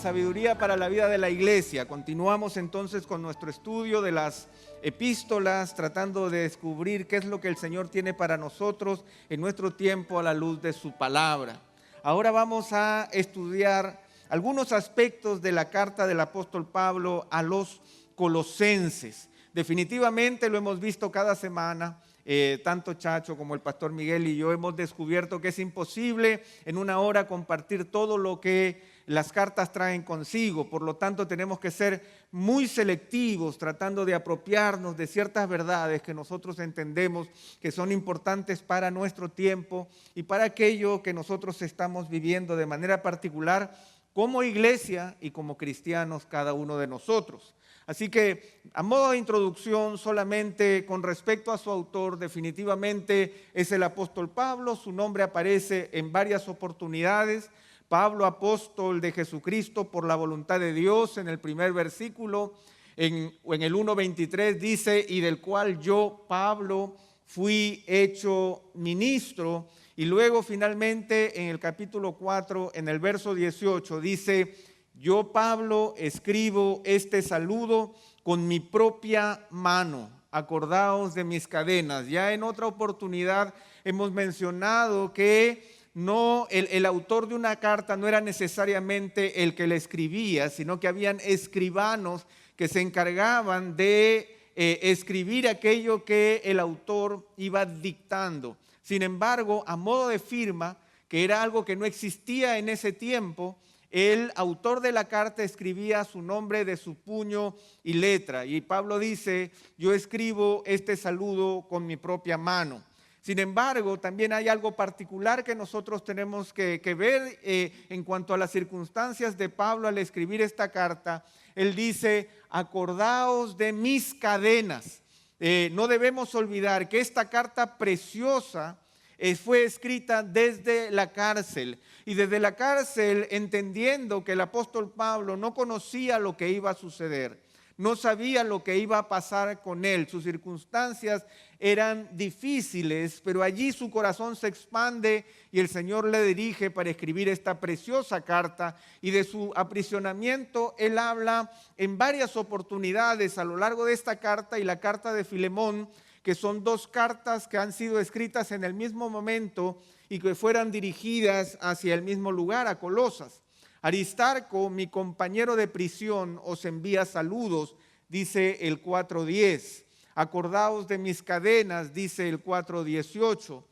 sabiduría para la vida de la iglesia. Continuamos entonces con nuestro estudio de las epístolas, tratando de descubrir qué es lo que el Señor tiene para nosotros en nuestro tiempo a la luz de su palabra. Ahora vamos a estudiar algunos aspectos de la carta del apóstol Pablo a los colosenses. Definitivamente lo hemos visto cada semana. Tanto Chacho como el pastor Miguel y yo hemos descubierto que es imposible en una hora compartir todo lo que las cartas traen consigo. Por lo tanto, tenemos que ser muy selectivos tratando de apropiarnos de ciertas verdades que nosotros entendemos que son importantes para nuestro tiempo y para aquello que nosotros estamos viviendo de manera particular como iglesia y como cristianos cada uno de nosotros. Así que, a modo de introducción, solamente con respecto a su autor, definitivamente es el apóstol Pablo. Su nombre aparece en varias oportunidades. Pablo, apóstol de Jesucristo por la voluntad de Dios, en el primer versículo, en el 1:23 dice, y del cual yo, Pablo, fui hecho ministro. Y luego finalmente en el capítulo 4, en el verso 18, dice, yo, Pablo, escribo este saludo con mi propia mano. Acordaos de mis cadenas. Ya en otra oportunidad hemos mencionado que el autor de una carta no era necesariamente el que la escribía, sino que habían escribanos que se encargaban de escribir aquello que el autor iba dictando. Sin embargo, a modo de firma, que era algo que no existía en ese tiempo, el autor de la carta escribía su nombre de su puño y letra. Y Pablo dice, yo escribo este saludo con mi propia mano. Sin embargo, también hay algo particular que nosotros tenemos que ver en cuanto a las circunstancias de Pablo al escribir esta carta. Él dice, acordaos de mis cadenas. No debemos olvidar que esta carta preciosa fue escrita desde la cárcel, y desde la cárcel entendiendo que el apóstol Pablo no conocía lo que iba a suceder, no sabía lo que iba a pasar con él, sus circunstancias eran difíciles, pero allí su corazón se expande y el Señor le dirige para escribir esta preciosa carta. Y de su aprisionamiento él habla en varias oportunidades a lo largo de esta carta y la carta de Filemón, que son dos cartas que han sido escritas en el mismo momento y que fueran dirigidas hacia el mismo lugar, a Colosas. Aristarco, mi compañero de prisión, os envía saludos, dice el 4:10. Acordaos de mis cadenas, dice el 4:18.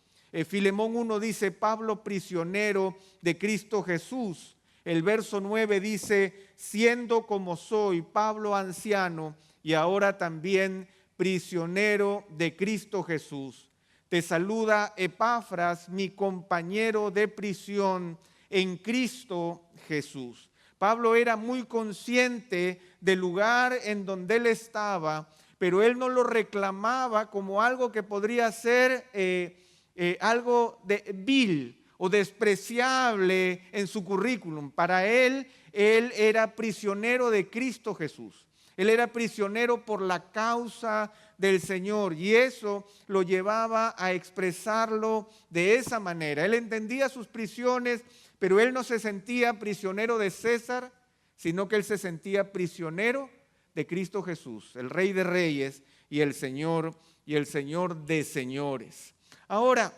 Filemón 1 dice, Pablo, prisionero de Cristo Jesús. El verso 9 dice, siendo como soy, Pablo anciano, y ahora también prisionero de Cristo Jesús. Te saluda Epafras, mi compañero de prisión en Cristo Jesús. Pablo era muy consciente del lugar en donde él estaba, pero él no lo reclamaba como algo que podría ser algo vil o despreciable en su currículum. Para él era prisionero de Cristo Jesús. Él era prisionero por la causa del Señor y eso lo llevaba a expresarlo de esa manera. Él entendía sus prisiones, pero él no se sentía prisionero de César, sino que él se sentía prisionero de Cristo Jesús, el Rey de Reyes y el Señor de Señores. Ahora,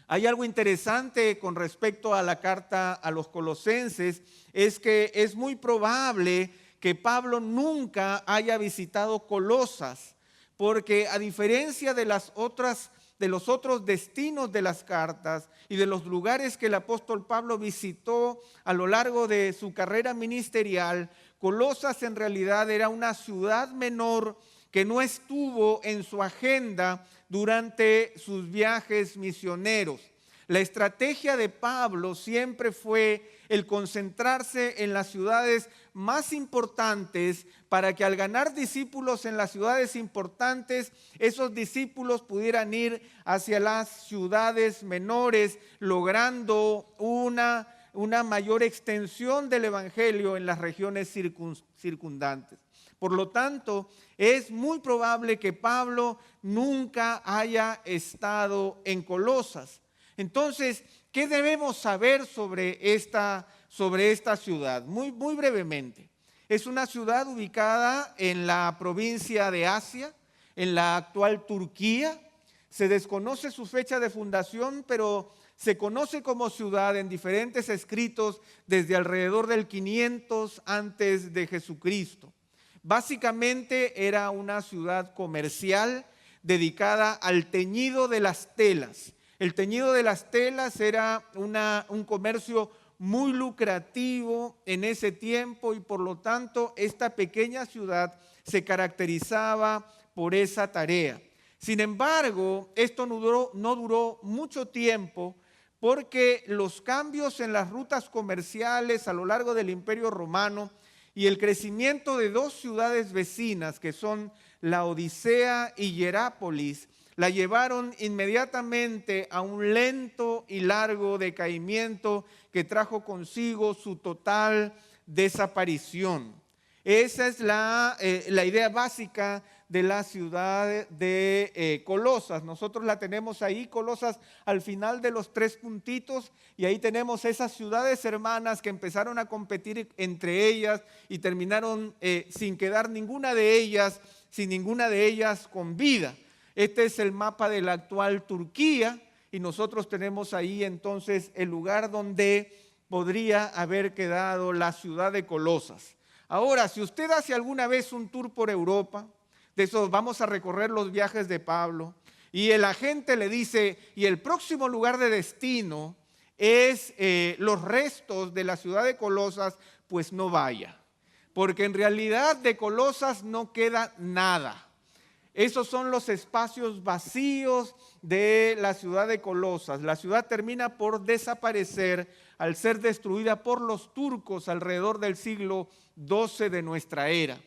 hay algo interesante con respecto a la carta a los colosenses, es que es muy probable que Pablo nunca haya visitado Colosas, porque a diferencia de los otros destinos de las cartas y de los lugares que el apóstol Pablo visitó a lo largo de su carrera ministerial, Colosas en realidad era una ciudad menor que no estuvo en su agenda durante sus viajes misioneros. La estrategia de Pablo siempre fue el concentrarse en las ciudades más importantes para que al ganar discípulos en las ciudades importantes, esos discípulos pudieran ir hacia las ciudades menores, logrando una mayor extensión del evangelio en las regiones circundantes. Por lo tanto, es muy probable que Pablo nunca haya estado en Colosas. Entonces, ¿qué debemos saber sobre esta ciudad? Muy brevemente. Es una ciudad ubicada en la provincia de Asia, en la actual Turquía. Se desconoce su fecha de fundación, pero se conoce como ciudad en diferentes escritos desde alrededor del 500 antes de Jesucristo. Básicamente era una ciudad comercial dedicada al teñido de las telas. El teñido de las telas era un comercio muy lucrativo en ese tiempo y por lo tanto esta pequeña ciudad se caracterizaba por esa tarea. Sin embargo, esto no duró mucho tiempo porque los cambios en las rutas comerciales a lo largo del Imperio Romano y el crecimiento de dos ciudades vecinas que son Laodicea y Hierápolis la llevaron inmediatamente a un lento y largo decaimiento que trajo consigo su total desaparición. Esa es la idea básica de la ciudad de Colosas. Nosotros la tenemos ahí, Colosas, al final de los 3 puntitos, y ahí tenemos esas ciudades hermanas que empezaron a competir entre ellas y terminaron sin quedar ninguna de ellas con vida. Este es el mapa de la actual Turquía y nosotros tenemos ahí entonces el lugar donde podría haber quedado la ciudad de Colosas. Ahora, si usted hace alguna vez un tour por Europa, de esos vamos a recorrer los viajes de Pablo, y el agente le dice, y el próximo lugar de destino es los restos de la ciudad de Colosas, pues no vaya, porque en realidad de Colosas no queda nada. Esos son los espacios vacíos de la ciudad de Colosas. La ciudad termina por desaparecer al ser destruida por los turcos alrededor del siglo XII de nuestra era.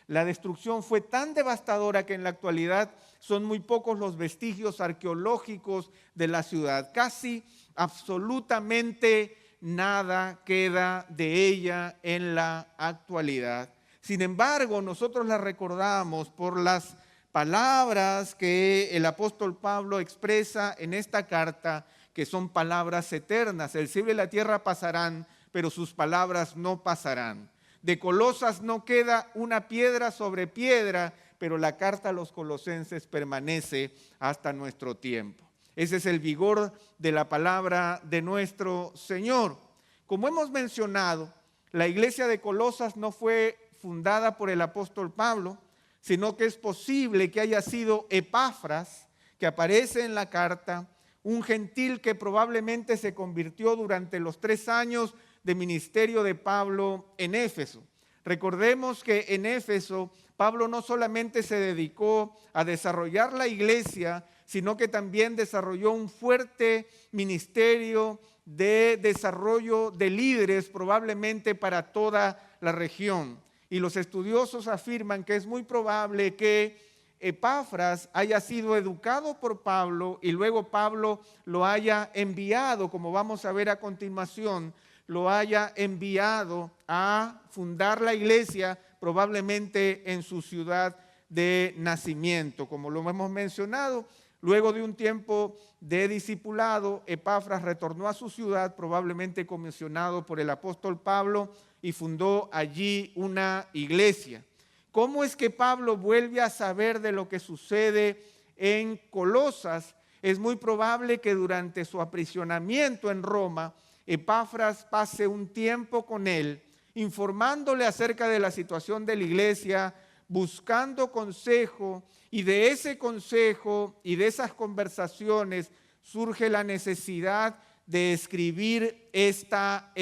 La destrucción fue tan devastadora que en la actualidad son muy pocos los vestigios arqueológicos de la ciudad. Casi absolutamente nada queda de ella en la actualidad. Sin embargo, nosotros la recordamos por las palabras que el apóstol Pablo expresa en esta carta, que son palabras eternas. El cielo y la tierra pasarán, pero sus palabras no pasarán. De Colosas no queda una piedra sobre piedra, pero la carta a los colosenses permanece hasta nuestro tiempo. Ese es el vigor de la palabra de nuestro Señor. Como hemos mencionado, la iglesia de Colosas no fue fundada por el apóstol Pablo, sino que es posible que haya sido Epafras, que aparece en la carta, un gentil que probablemente se convirtió durante los 3 años de ministerio de Pablo en Éfeso. Recordemos que en Éfeso Pablo no solamente se dedicó a desarrollar la iglesia, sino que también desarrolló un fuerte ministerio de desarrollo de líderes probablemente para toda la región. Y los estudiosos afirman que es muy probable que Epafras haya sido educado por Pablo y luego Pablo lo haya enviado, como vamos a ver a continuación, lo haya enviado a fundar la iglesia probablemente en su ciudad de nacimiento. Como lo hemos mencionado, luego de un tiempo de discipulado, Epafras retornó a su ciudad, probablemente comisionado por el apóstol Pablo, y fundó allí una iglesia. ¿Cómo es que Pablo vuelve a saber de lo que sucede en Colosas? Es muy probable que durante su aprisionamiento en Roma, Epafras pase un tiempo con él, informándole acerca de la situación de la iglesia, buscando consejo, y de ese consejo y de esas conversaciones surge la necesidad de escribir esta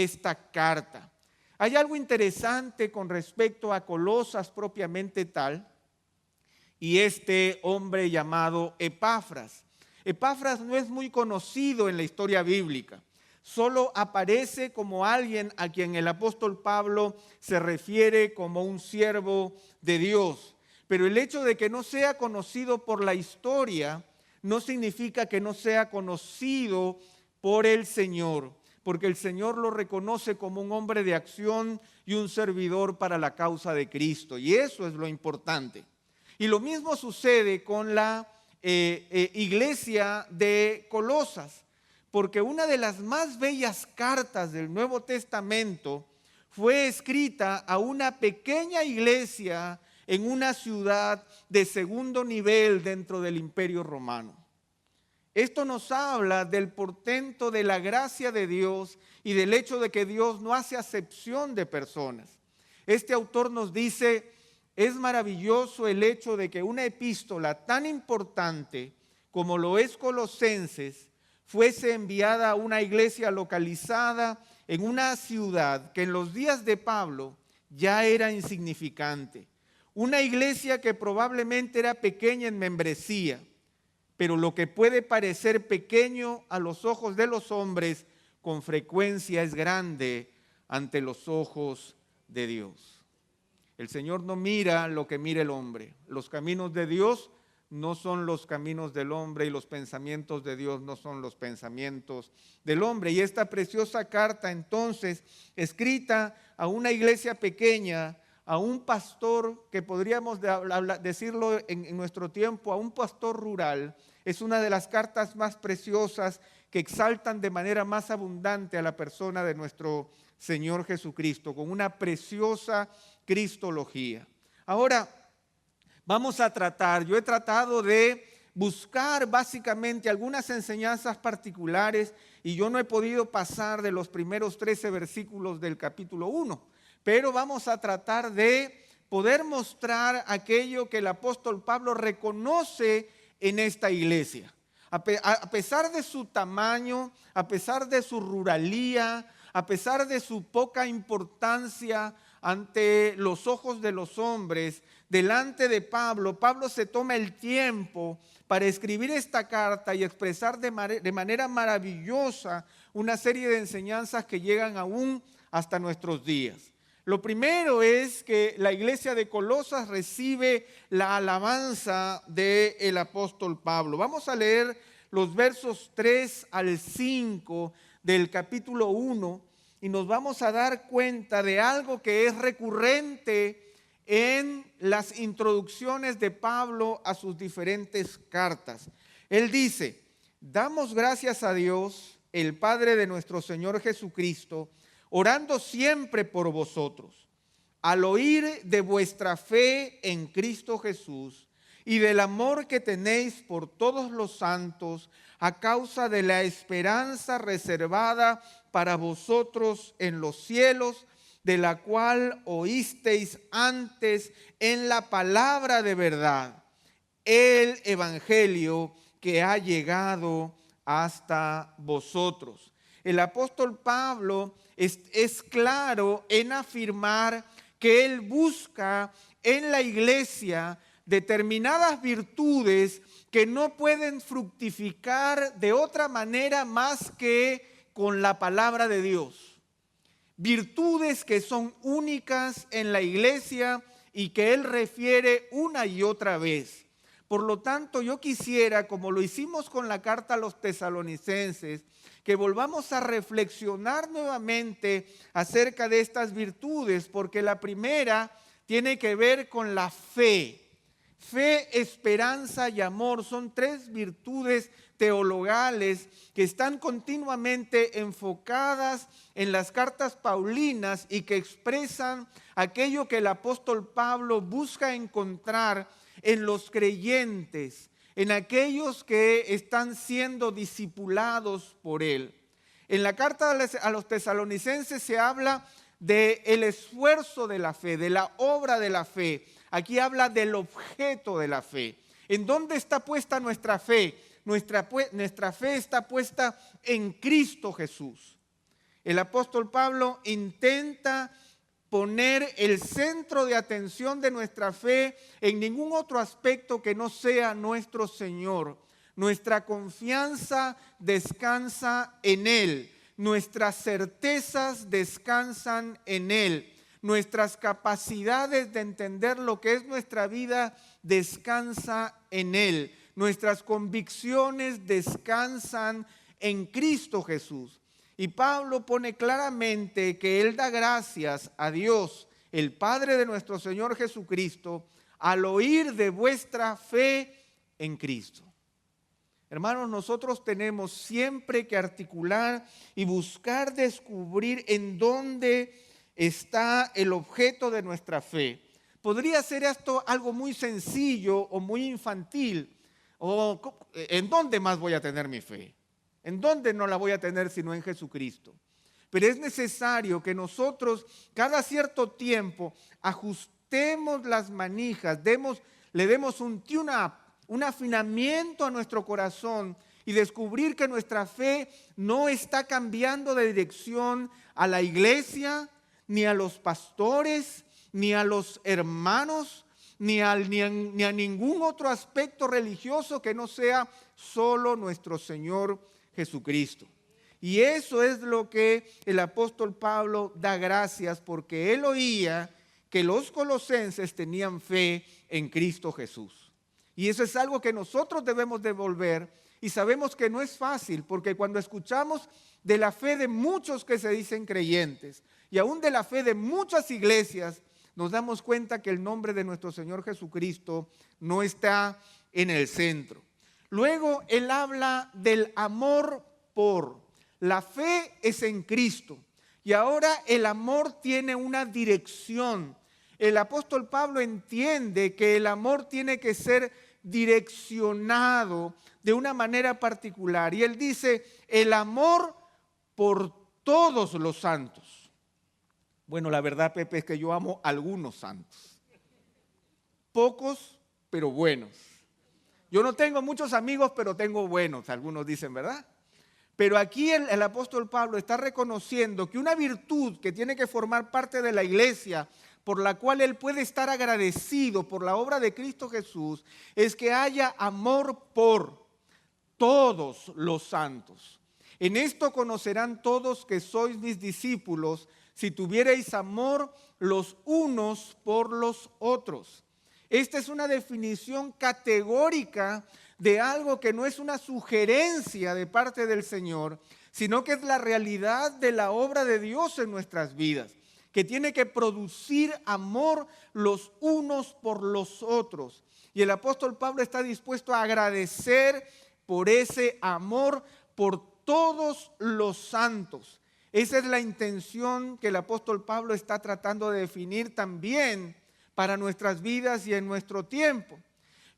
carta. Hay algo interesante con respecto a Colosas propiamente tal, y este hombre llamado Epafras. Epafras no es muy conocido en la historia bíblica. Solo aparece como alguien a quien el apóstol Pablo se refiere como un siervo de Dios. Pero el hecho de que no sea conocido por la historia no significa que no sea conocido por el Señor, porque el Señor lo reconoce como un hombre de acción y un servidor para la causa de Cristo. Y eso es lo importante. Y lo mismo sucede con la iglesia de Colosas. porque una de las más bellas cartas del Nuevo Testamento fue escrita a una pequeña iglesia en una ciudad de segundo nivel dentro del Imperio Romano. Esto nos habla del portento de la gracia de Dios y del hecho de que Dios no hace acepción de personas. Este autor nos dice, es maravilloso el hecho de que una epístola tan importante como lo es Colosenses fuese enviada a una iglesia localizada en una ciudad que en los días de Pablo ya era insignificante. Una iglesia que probablemente era pequeña en membresía, pero lo que puede parecer pequeño a los ojos de los hombres, con frecuencia es grande ante los ojos de Dios. El Señor no mira lo que mira el hombre. Los caminos de Dios no son los caminos del hombre y los pensamientos de Dios no son los pensamientos del hombre. Y esta preciosa carta entonces, escrita a una iglesia pequeña, a un pastor que podríamos decirlo en nuestro tiempo, a un pastor rural, es una de las cartas más preciosas que exaltan de manera más abundante a la persona de nuestro Señor Jesucristo, con una preciosa cristología. Ahora, vamos a tratar, yo he tratado de buscar básicamente algunas enseñanzas particulares y yo no he podido pasar de los primeros 13 versículos del capítulo 1, pero vamos a tratar de poder mostrar aquello que el apóstol Pablo reconoce en esta iglesia. A pesar de su tamaño, a pesar de su ruralía, a pesar de su poca importancia ante los ojos de los hombres, delante de Pablo, Pablo se toma el tiempo para escribir esta carta y expresar de manera maravillosa una serie de enseñanzas que llegan aún hasta nuestros días. Lo primero es que la iglesia de Colosas recibe la alabanza del apóstol Pablo. Vamos a leer los versos 3 al 5 del capítulo 1 y nos vamos a dar cuenta de algo que es recurrente en las introducciones de Pablo a sus diferentes cartas. Él dice, damos gracias a Dios, el Padre de nuestro Señor Jesucristo, orando siempre por vosotros, al oír de vuestra fe en Cristo Jesús y del amor que tenéis por todos los santos a causa de la esperanza reservada para vosotros en los cielos, de la cual oísteis antes en la palabra de verdad, el evangelio que ha llegado hasta vosotros. El apóstol Pablo es claro en afirmar que él busca en la iglesia determinadas virtudes que no pueden fructificar de otra manera más que con la palabra de Dios. Virtudes que son únicas en la iglesia y que él refiere una y otra vez. Por lo tanto, yo quisiera, como lo hicimos con la carta a los tesalonicenses, que volvamos a reflexionar nuevamente acerca de estas virtudes, porque la primera tiene que ver con la fe. Fe, esperanza y amor son tres virtudes teologales que están continuamente enfocadas en las cartas paulinas y que expresan aquello que el apóstol Pablo busca encontrar en los creyentes, en aquellos que están siendo discipulados por él. En la carta a los tesalonicenses se habla del esfuerzo de la fe, de la obra de la fe. Aquí habla del objeto de la fe. ¿En dónde está puesta nuestra fe? Nuestra fe está puesta en Cristo Jesús. El apóstol Pablo intenta poner el centro de atención de nuestra fe en ningún otro aspecto que no sea nuestro Señor. Nuestra confianza descansa en Él. Nuestras certezas descansan en Él. Nuestras capacidades de entender lo que es nuestra vida descansa en Él. Nuestras convicciones descansan en Cristo Jesús. Y Pablo pone claramente que él da gracias a Dios, el Padre de nuestro Señor Jesucristo, al oír de vuestra fe en Cristo. Hermanos, nosotros tenemos siempre que articular y buscar descubrir en dónde está el objeto de nuestra fe. Podría ser esto algo muy sencillo o muy infantil. O, ¿en dónde más voy a tener mi fe? ¿En dónde no la voy a tener sino en Jesucristo? Pero es necesario que nosotros cada cierto tiempo ajustemos las manijas, le demos un tune-up, un afinamiento a nuestro corazón y descubrir que nuestra fe no está cambiando de dirección a la iglesia, ni a los pastores, ni a los hermanos, ni a ningún otro aspecto religioso que no sea solo nuestro Señor Jesucristo. Y eso es lo que el apóstol Pablo da gracias, porque él oía que los colosenses tenían fe en Cristo Jesús. Y eso es algo que nosotros debemos devolver, y sabemos que no es fácil, porque cuando escuchamos de la fe de muchos que se dicen creyentes, y aún de la fe de muchas iglesias, nos damos cuenta que el nombre de nuestro Señor Jesucristo no está en el centro. Luego él habla del amor por. La fe es en Cristo, y ahora el amor tiene una dirección. El apóstol Pablo entiende que el amor tiene que ser direccionado de una manera particular. Y él dice, el amor por todos los santos. Bueno, la verdad, Pepe, es que yo amo a algunos santos. Pocos, pero buenos. Yo no tengo muchos amigos, pero tengo buenos, algunos dicen, ¿verdad? Pero aquí el apóstol Pablo está reconociendo que una virtud que tiene que formar parte de la iglesia, por la cual él puede estar agradecido por la obra de Cristo Jesús, es que haya amor por todos los santos. En esto conocerán todos que sois mis discípulos, si tuvierais amor los unos por los otros. Esta es una definición categórica de algo que no es una sugerencia de parte del Señor, sino que es la realidad de la obra de Dios en nuestras vidas, que tiene que producir amor los unos por los otros. Y el apóstol Pablo está dispuesto a agradecer por ese amor por todos los santos. Esa es la intención que el apóstol Pablo está tratando de definir también para nuestras vidas y en nuestro tiempo.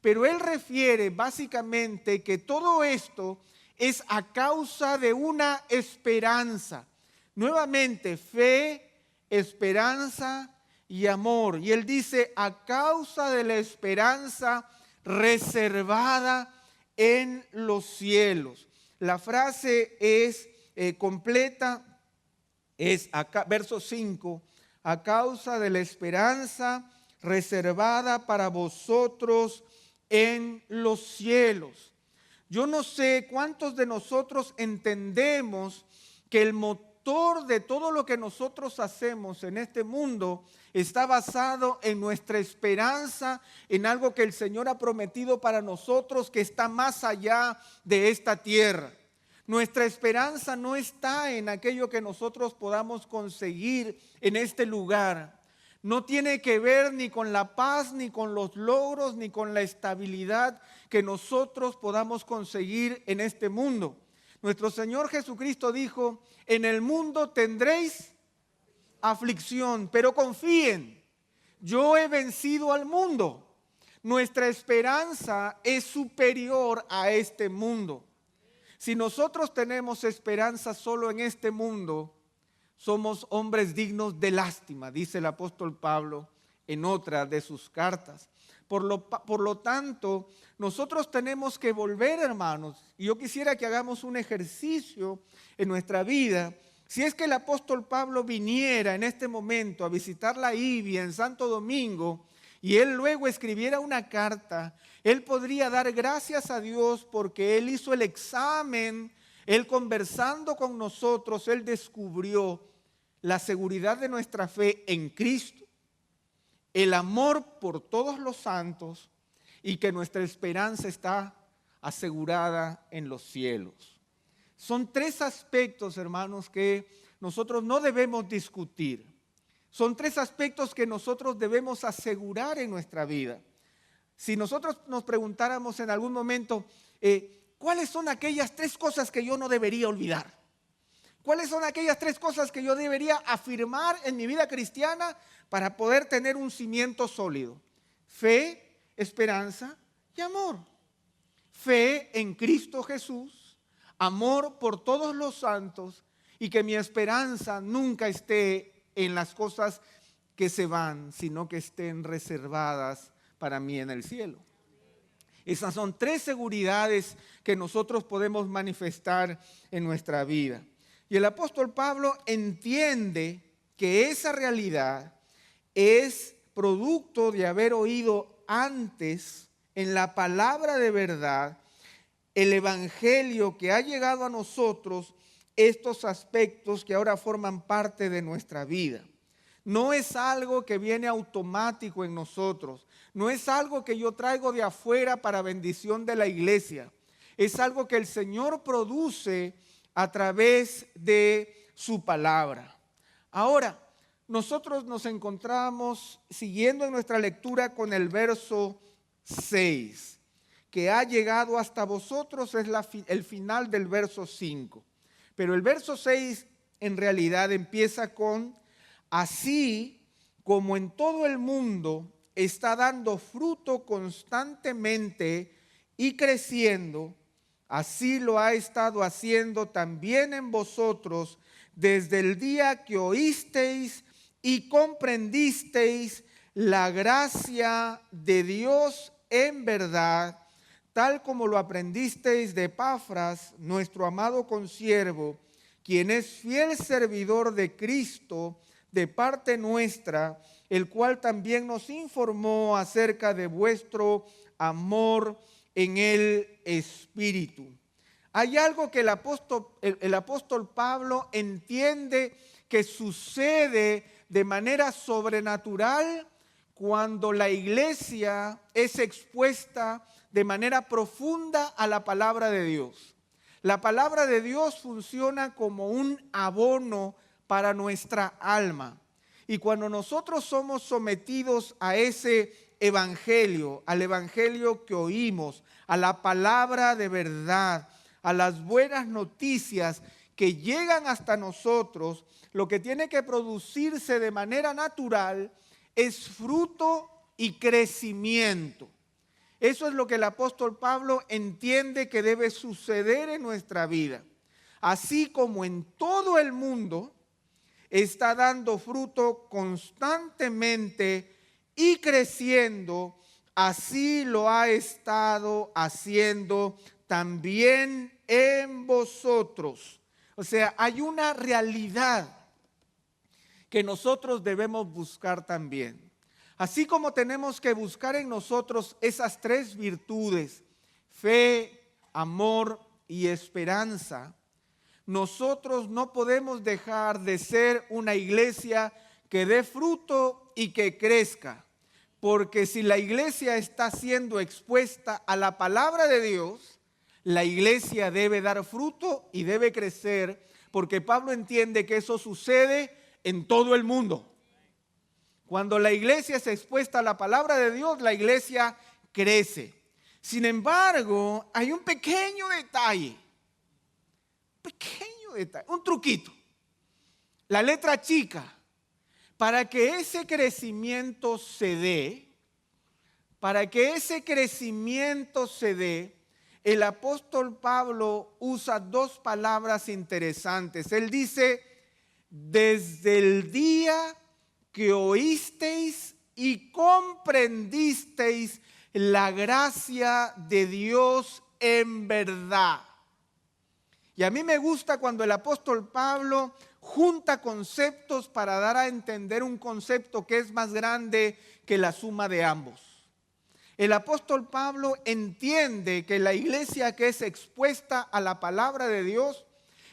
Pero él refiere básicamente que todo esto es a causa de una esperanza. Nuevamente, fe, esperanza y amor. Y él dice, a causa de la esperanza reservada en los cielos. La frase es completa, es acá, verso 5, a causa de la esperanza reservada para vosotros en los cielos. Yo no sé cuántos de nosotros entendemos que el motor de todo lo que nosotros hacemos en este mundo está basado en nuestra esperanza, en algo que el Señor ha prometido para nosotros que está más allá de esta tierra. Nuestra esperanza no está en aquello que nosotros podamos conseguir en este lugar. No tiene que ver ni con la paz, ni con los logros, ni con la estabilidad que nosotros podamos conseguir en este mundo. Nuestro Señor Jesucristo dijo, en el mundo tendréis aflicción, pero confíen, yo he vencido al mundo. Nuestra esperanza es superior a este mundo. Si nosotros tenemos esperanza solo en este mundo, somos hombres dignos de lástima, dice el apóstol Pablo en otra de sus cartas. Por lo tanto, nosotros tenemos que volver, hermanos, y yo quisiera que hagamos un ejercicio en nuestra vida. Si es que el apóstol Pablo viniera en este momento a visitar la IBIA en Santo Domingo y él luego escribiera una carta, él podría dar gracias a Dios porque él hizo el examen. Él conversando con nosotros, él descubrió la seguridad de nuestra fe en Cristo, el amor por todos los santos y que nuestra esperanza está asegurada en los cielos. Son tres aspectos, hermanos, que nosotros no debemos discutir. Son tres aspectos que nosotros debemos asegurar en nuestra vida. Si nosotros nos preguntáramos en algún momento, ¿cuáles son aquellas 3 cosas que yo no debería olvidar? ¿Cuáles son aquellas 3 cosas que yo debería afirmar en mi vida cristiana para poder tener un cimiento sólido? Fe, esperanza y amor. Fe en Cristo Jesús, amor por todos los santos y que mi esperanza nunca esté en las cosas que se van, sino que estén reservadas para mí en el cielo. Esas son 3 seguridades que nosotros podemos manifestar en nuestra vida. Y el apóstol Pablo entiende que esa realidad es producto de haber oído antes en la palabra de verdad, el evangelio que ha llegado a nosotros, estos aspectos que ahora forman parte de nuestra vida. No es algo que viene automático en nosotros, no es algo que yo traigo de afuera para bendición de la iglesia, es algo que el Señor produce a través de su palabra. Ahora, nosotros nos encontramos siguiendo en nuestra lectura con el verso 6, que ha llegado hasta vosotros, es el final del verso 5. Pero el verso 6 en realidad empieza con: así como en todo el mundo está dando fruto constantemente y creciendo, así lo ha estado haciendo también en vosotros desde el día que oísteis y comprendisteis la gracia de Dios en verdad, tal como lo aprendisteis de Epafras, nuestro amado consiervo, quien es fiel servidor de Cristo de parte nuestra, el cual también nos informó acerca de vuestro amor en el Espíritu. Hay algo que el apóstol Pablo entiende que sucede de manera sobrenatural cuando la iglesia es expuesta de manera profunda a la palabra de Dios. La palabra de Dios funciona como un abono para nuestra alma. Y cuando nosotros somos sometidos a ese evangelio, al evangelio que oímos, a la palabra de verdad, a las buenas noticias que llegan hasta nosotros, lo que tiene que producirse de manera natural es fruto y crecimiento. Eso es lo que el apóstol Pablo entiende que debe suceder en nuestra vida. Así como en todo el mundo está dando fruto constantemente y creciendo, así lo ha estado haciendo también en vosotros. O sea, hay una realidad que nosotros debemos buscar también. Así como tenemos que buscar en nosotros esas 3 virtudes, fe, amor y esperanza, nosotros no podemos dejar de ser una iglesia que dé fruto y que crezca. Porque si la iglesia está siendo expuesta a la palabra de Dios, la iglesia debe dar fruto y debe crecer, porque Pablo entiende que eso sucede en todo el mundo. Cuando la iglesia es expuesta a la palabra de Dios, la iglesia crece. Sin embargo, hay un pequeño detalle, un truquito. La letra chica, para que ese crecimiento se dé, el apóstol Pablo usa 2 palabras interesantes. Él dice: desde el día que oísteis y comprendisteis la gracia de Dios en verdad. Y a mí me gusta cuando el apóstol Pablo junta conceptos para dar a entender un concepto que es más grande que la suma de ambos. El apóstol Pablo entiende que la iglesia que es expuesta a la palabra de Dios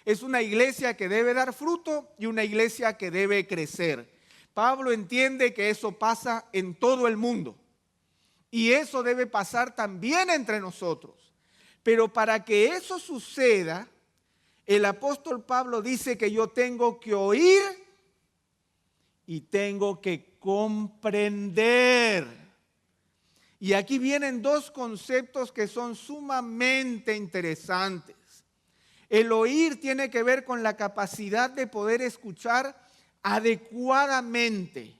es una iglesia que debe dar fruto y una iglesia que debe crecer. Pablo entiende que eso pasa en todo el mundo y eso debe pasar también entre nosotros. Pero para que eso suceda, el apóstol Pablo dice que yo tengo que oír y tengo que comprender. Y aquí vienen dos conceptos que son sumamente interesantes. El oír tiene que ver con la capacidad de poder escuchar adecuadamente.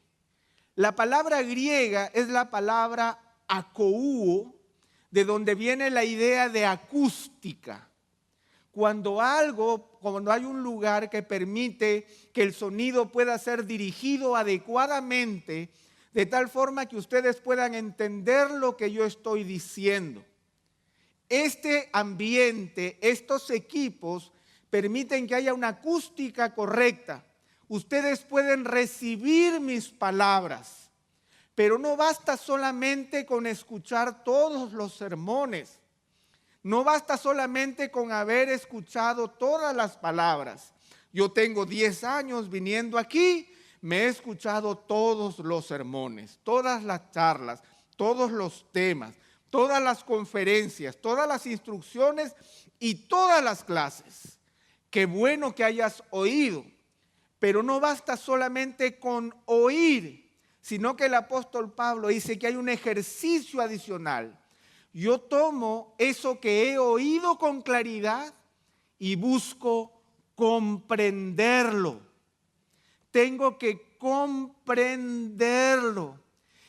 La palabra griega es la palabra akouo, de donde viene la idea de acústica. Cuando hay un lugar que permite que el sonido pueda ser dirigido adecuadamente, de tal forma que ustedes puedan entender lo que yo estoy diciendo. Este ambiente, estos equipos permiten que haya una acústica correcta. Ustedes pueden recibir mis palabras, pero no basta solamente con escuchar todos los sermones. No basta solamente con haber escuchado todas las palabras. Yo tengo 10 años viniendo aquí, me he escuchado todos los sermones, todas las charlas, todos los temas, todas las conferencias, todas las instrucciones y todas las clases. Qué bueno que hayas oído, pero no basta solamente con oír, sino que el apóstol Pablo dice que hay un ejercicio adicional. Yo tomo eso que he oído con claridad y busco comprenderlo. Tengo que comprenderlo.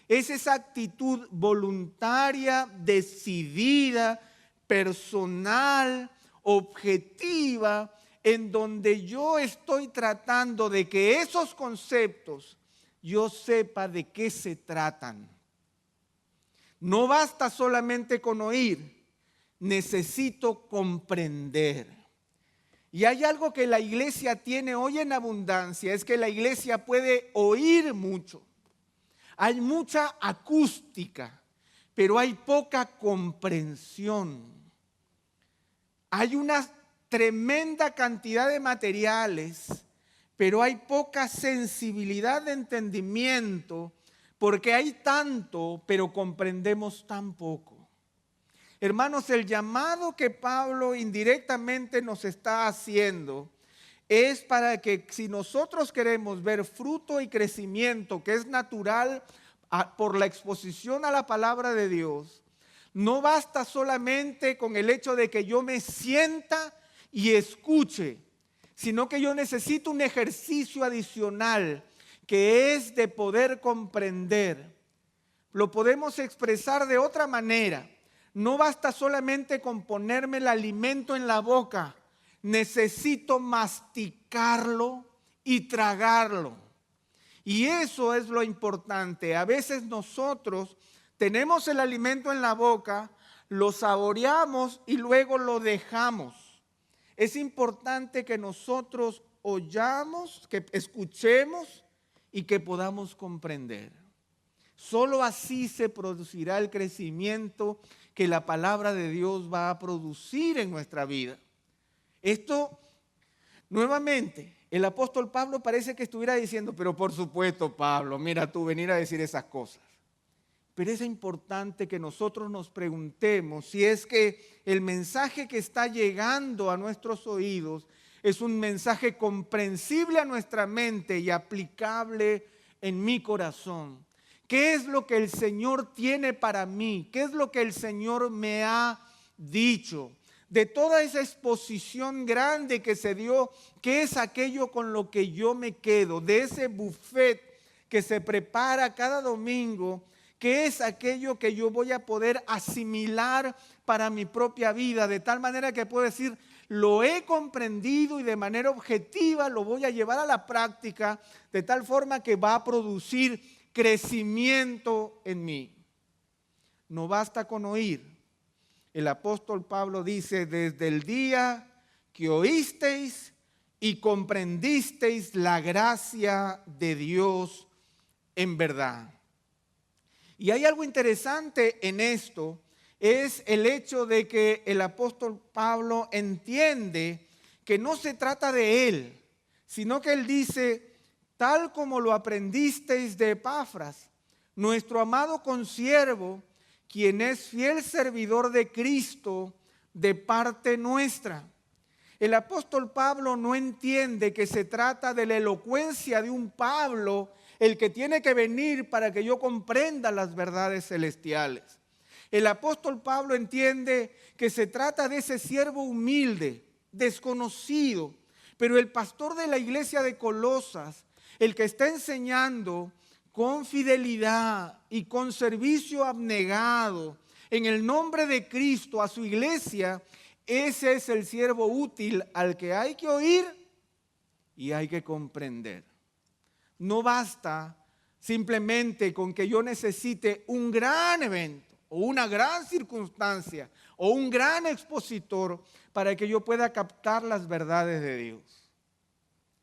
Es esa actitud voluntaria, decidida, personal, objetiva, en donde yo estoy tratando de que esos conceptos yo sepa de qué se tratan. No basta solamente con oír, necesito comprender. Y hay algo que la iglesia tiene hoy en abundancia, es que la iglesia puede oír mucho. Hay mucha acústica, pero hay poca comprensión. Hay una tremenda cantidad de materiales, pero hay poca sensibilidad de entendimiento, porque hay tanto, pero comprendemos tan poco. Hermanos, el llamado que Pablo indirectamente nos está haciendo es para que si nosotros queremos ver fruto y crecimiento que es natural por la exposición a la palabra de Dios, no basta solamente con el hecho de que yo me sienta y escuche, sino que yo necesito un ejercicio adicional que es de poder comprender. Lo podemos expresar de otra manera. No basta solamente con ponerme el alimento en la boca, necesito masticarlo y tragarlo. Y eso es lo importante. A veces nosotros tenemos el alimento en la boca, lo saboreamos y luego lo dejamos. Es importante que nosotros oyamos, que escuchemos y que podamos comprender. Solo así se producirá el crecimiento que la palabra de Dios va a producir en nuestra vida. Esto, nuevamente, el apóstol Pablo parece que estuviera diciendo, pero por supuesto, Pablo, mira tú venir a decir esas cosas. Pero es importante que nosotros nos preguntemos si es que el mensaje que está llegando a nuestros oídos es un mensaje comprensible a nuestra mente y aplicable en mi corazón. ¿Qué es lo que el Señor tiene para mí? ¿Qué es lo que el Señor me ha dicho? De toda esa exposición grande que se dio, ¿qué es aquello con lo que yo me quedo? De ese buffet que se prepara cada domingo, ¿qué es aquello que yo voy a poder asimilar para mi propia vida? De tal manera que puedo decir, lo he comprendido y de manera objetiva lo voy a llevar a la práctica, de tal forma que va a producir crecimiento en mí. No basta con oír. El apóstol Pablo dice, desde el día que oísteis y comprendisteis la gracia de Dios en verdad. Y hay algo interesante en esto, es el hecho de que el apóstol Pablo entiende que no se trata de él, sino que él dice, tal como lo aprendisteis de Epafras, nuestro amado consiervo, quien es fiel servidor de Cristo de parte nuestra. El apóstol Pablo no entiende que se trata de la elocuencia de un Pablo, el que tiene que venir para que yo comprenda las verdades celestiales. El apóstol Pablo entiende que se trata de ese siervo humilde, desconocido, pero el pastor de la iglesia de Colosas, el que está enseñando con fidelidad y con servicio abnegado en el nombre de Cristo a su iglesia, ese es el siervo útil al que hay que oír y hay que comprender. No basta simplemente con que yo necesite un gran evento o una gran circunstancia o un gran expositor para que yo pueda captar las verdades de Dios.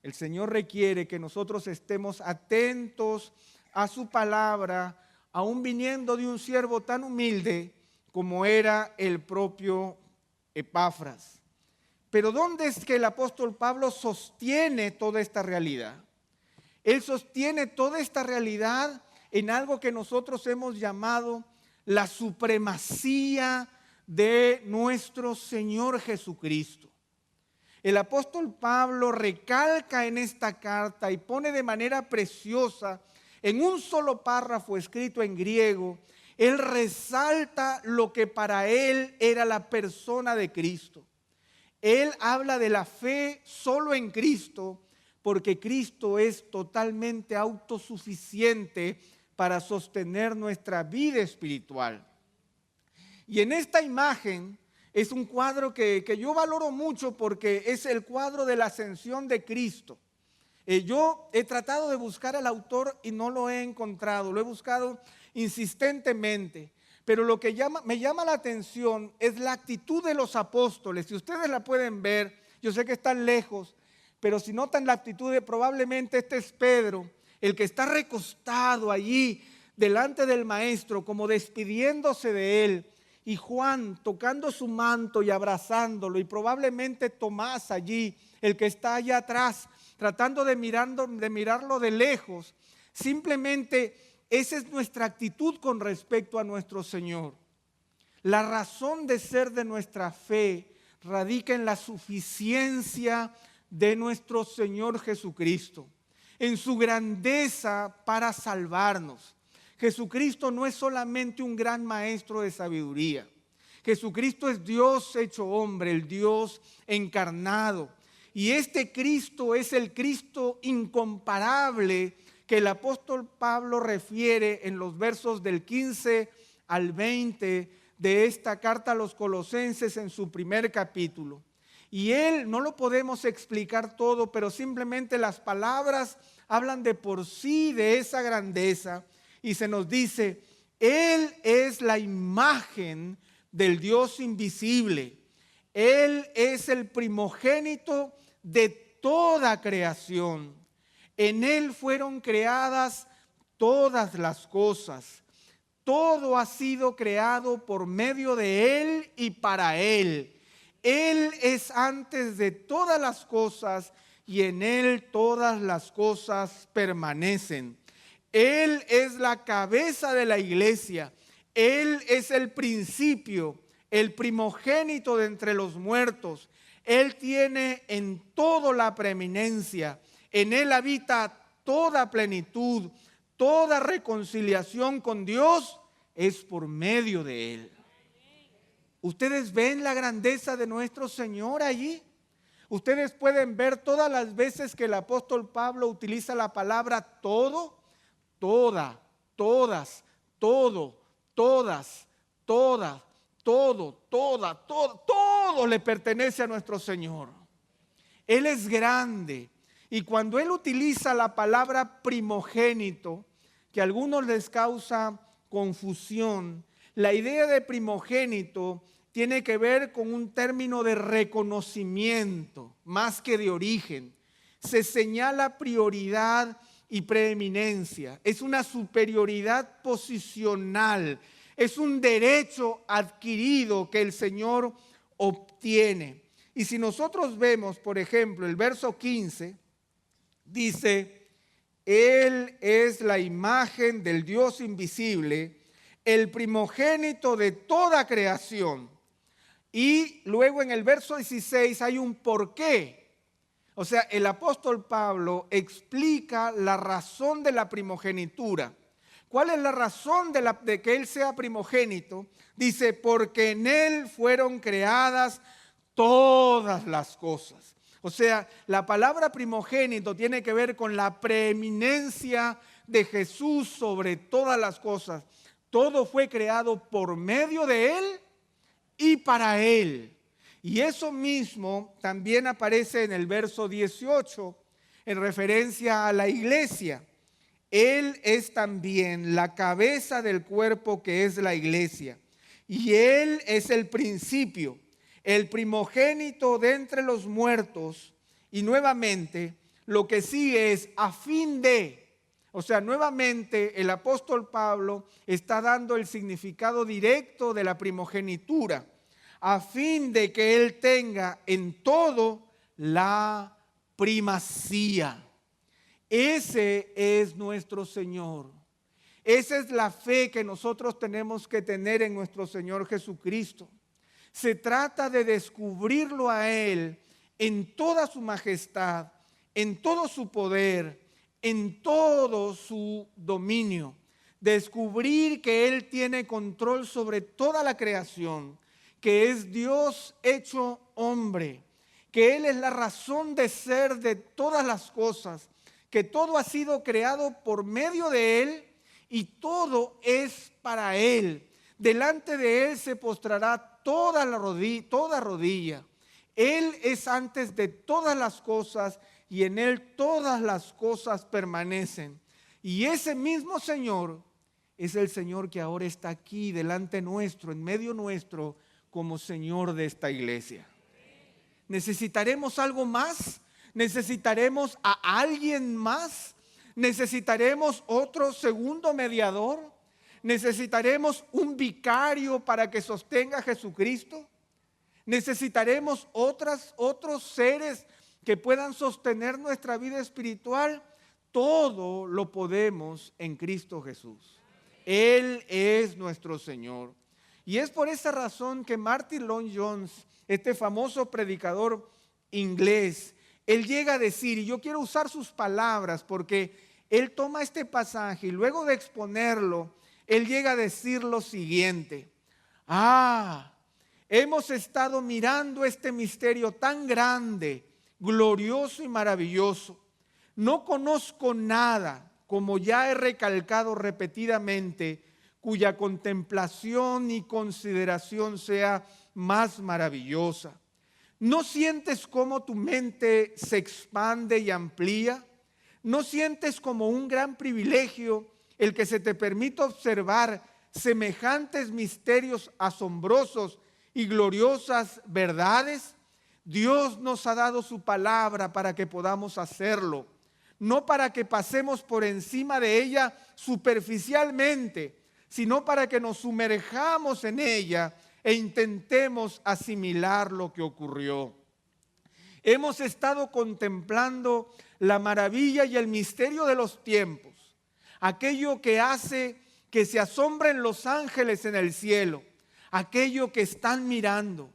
El Señor requiere que nosotros estemos atentos a su palabra, aún viniendo de un siervo tan humilde como era el propio Epafras. Pero ¿dónde es que el apóstol Pablo sostiene toda esta realidad? Él sostiene toda esta realidad en algo que nosotros hemos llamado la supremacía de nuestro Señor Jesucristo. El apóstol Pablo recalca en esta carta y pone de manera preciosa, en un solo párrafo escrito en griego, él resalta lo que para él era la persona de Cristo. Él habla de la fe solo en Cristo, porque Cristo es totalmente autosuficiente para sostener nuestra vida espiritual. Y en esta imagen es un cuadro que yo valoro mucho porque es el cuadro de la ascensión de Cristo. Yo he tratado de buscar al autor y no lo he encontrado, lo he buscado insistentemente. Pero lo que me llama la atención es la actitud de los apóstoles. Si ustedes la pueden ver, yo sé que están lejos, pero si notan la actitud probablemente este es Pedro, el que está recostado allí delante del maestro, como despidiéndose de él. Y Juan tocando su manto y abrazándolo, y probablemente Tomás allí, el que está allá atrás, tratando de mirarlo de lejos. Simplemente esa es nuestra actitud con respecto a nuestro Señor. La razón de ser de nuestra fe radica en la suficiencia de nuestro Señor Jesucristo, en su grandeza para salvarnos. Jesucristo no es solamente un gran maestro de sabiduría. Jesucristo es Dios hecho hombre, el Dios encarnado. Y este Cristo es el Cristo incomparable que el apóstol Pablo refiere en los versos del 15 al 20 de esta carta a los Colosenses en su primer capítulo. Y él no lo podemos explicar todo, pero simplemente las palabras hablan de por sí de esa grandeza. Y se nos dice, Él es la imagen del Dios invisible. Él es el primogénito de toda creación. En Él fueron creadas todas las cosas. Todo ha sido creado por medio de Él y para Él. Él es antes de todas las cosas y en Él todas las cosas permanecen. Él es la cabeza de la iglesia. Él es el principio, el primogénito de entre los muertos. Él tiene en todo la preeminencia. En Él habita toda plenitud, toda reconciliación con Dios es por medio de Él. ¿Ustedes ven la grandeza de nuestro Señor allí? Ustedes pueden ver todas las veces que el apóstol Pablo utiliza la palabra todo. Toda, todas, todo, todas, todas, todo le pertenece a nuestro Señor. Él es grande. Y cuando Él utiliza la palabra primogénito, que a algunos les causa confusión, la idea de primogénito tiene que ver con un término de reconocimiento, más que de origen. Se señala prioridad y preeminencia, es una superioridad posicional, es un derecho adquirido que el Señor obtiene. Y si nosotros vemos, por ejemplo, el verso 15, dice, Él es la imagen del Dios invisible, el primogénito de toda creación. Y luego en el verso 16 hay un porqué. O sea, el apóstol Pablo explica la razón de la primogenitura, ¿Cuál es la razón de que Él sea primogénito? Dice, porque en Él fueron creadas todas las cosas. O sea, la palabra primogénito tiene que ver con la preeminencia de Jesús sobre todas las cosas. Todo fue creado por medio de Él y para Él. Y eso mismo también aparece en el verso 18 en referencia a la iglesia. Él es también la cabeza del cuerpo que es la iglesia. Y Él es el principio, el primogénito de entre los muertos. Y nuevamente lo que sigue es a fin de, o sea, nuevamente el apóstol Pablo está dando el significado directo de la primogenitura, a fin de que Él tenga en todo la primacía. Ese es nuestro Señor. Esa es la fe que nosotros tenemos que tener en nuestro Señor Jesucristo. Se trata de descubrirlo a Él en toda su majestad, en todo su poder, en todo su dominio. Descubrir que Él tiene control sobre toda la creación, que es Dios hecho hombre, que Él es la razón de ser de todas las cosas, que todo ha sido creado por medio de Él y todo es para Él. Delante de Él se postrará toda rodilla. Él es antes de todas las cosas y en Él todas las cosas permanecen. Y ese mismo Señor es el Señor que ahora está aquí delante nuestro, en medio nuestro, como Señor de esta iglesia. ¿Necesitaremos algo más? ¿Necesitaremos a alguien más? ¿Necesitaremos otro segundo mediador? ¿Necesitaremos un vicario para que sostenga a Jesucristo? ¿Necesitaremos otros seres que puedan sostener nuestra vida espiritual? Todo lo podemos en Cristo Jesús. Él es nuestro Señor. Y es por esa razón que Martin Lloyd-Jones, este famoso predicador inglés, él llega a decir, y yo quiero usar sus palabras porque él toma este pasaje y luego de exponerlo, él llega a decir lo siguiente: hemos estado mirando este misterio tan grande, glorioso y maravilloso. No conozco nada, como ya he recalcado repetidamente, cuya contemplación y consideración sea más maravillosa. ¿No sientes cómo tu mente se expande y amplía? ¿No sientes como un gran privilegio el que se te permita observar semejantes misterios asombrosos y gloriosas verdades? Dios nos ha dado su palabra para que podamos hacerlo, no para que pasemos por encima de ella superficialmente, sino para que nos sumerjamos en ella e intentemos asimilar lo que ocurrió. Hemos estado contemplando la maravilla y el misterio de los tiempos, aquello que hace que se asombren los ángeles en el cielo, aquello que están mirando,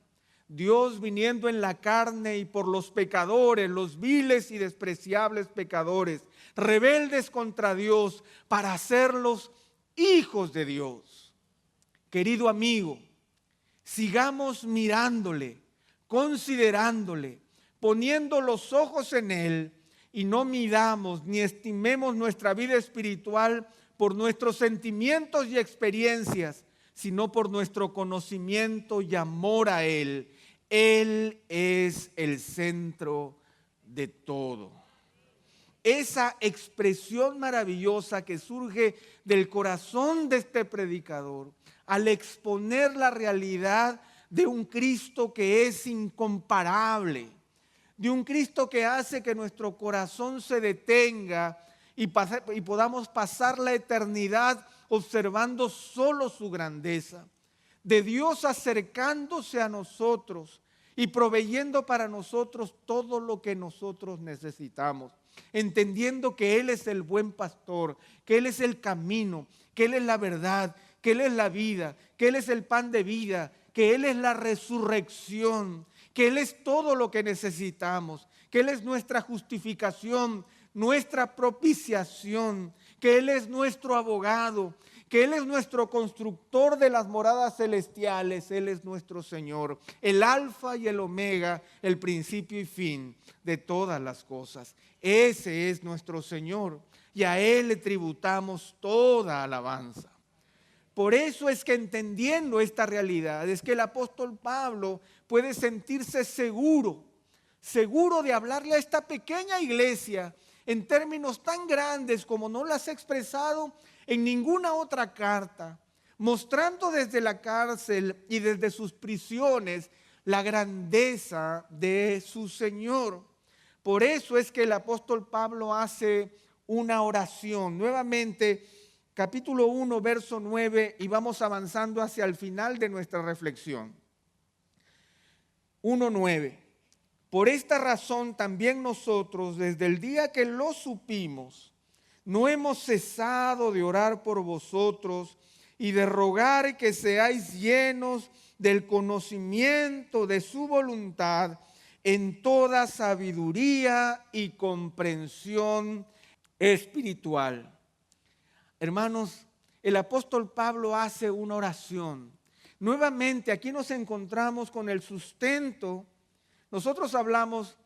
Dios viniendo en la carne y por los pecadores, los viles y despreciables pecadores, rebeldes contra Dios, para hacerlos hijos de Dios. Querido amigo, sigamos mirándole, considerándole, poniendo los ojos en Él y no midamos ni estimemos nuestra vida espiritual por nuestros sentimientos y experiencias, sino por nuestro conocimiento y amor a Él. Él es el centro de todo. Esa expresión maravillosa que surge del corazón de este predicador al exponer la realidad de un Cristo que es incomparable, de un Cristo que hace que nuestro corazón se detenga y podamos pasar la eternidad observando solo su grandeza, de Dios acercándose a nosotros y proveyendo para nosotros todo lo que nosotros necesitamos, entendiendo que Él es el buen pastor, que Él es el camino, que Él es la verdad, que Él es la vida, que Él es el pan de vida, que Él es la resurrección, que Él es todo lo que necesitamos, que Él es nuestra justificación, nuestra propiciación, que Él es nuestro abogado, que Él es nuestro constructor de las moradas celestiales. Él es nuestro Señor, el alfa y el omega, el principio y fin de todas las cosas. Ese es nuestro Señor y a Él le tributamos toda alabanza. Por eso es que, entendiendo esta realidad, es que el apóstol Pablo puede sentirse seguro de hablarle a esta pequeña iglesia en términos tan grandes como no las ha expresado en ninguna otra carta, mostrando desde la cárcel y desde sus prisiones la grandeza de su Señor. Por eso es que el apóstol Pablo hace una oración. Nuevamente, capítulo 1, verso 9, y vamos avanzando hacia el final de nuestra reflexión. 1:9. Por esta razón también nosotros, desde el día que lo supimos, no hemos cesado de orar por vosotros y de rogar que seáis llenos del conocimiento de su voluntad en toda sabiduría y comprensión espiritual. Hermanos, el apóstol Pablo hace una oración. Nuevamente aquí nos encontramos con el sustento. Nosotros hablamos,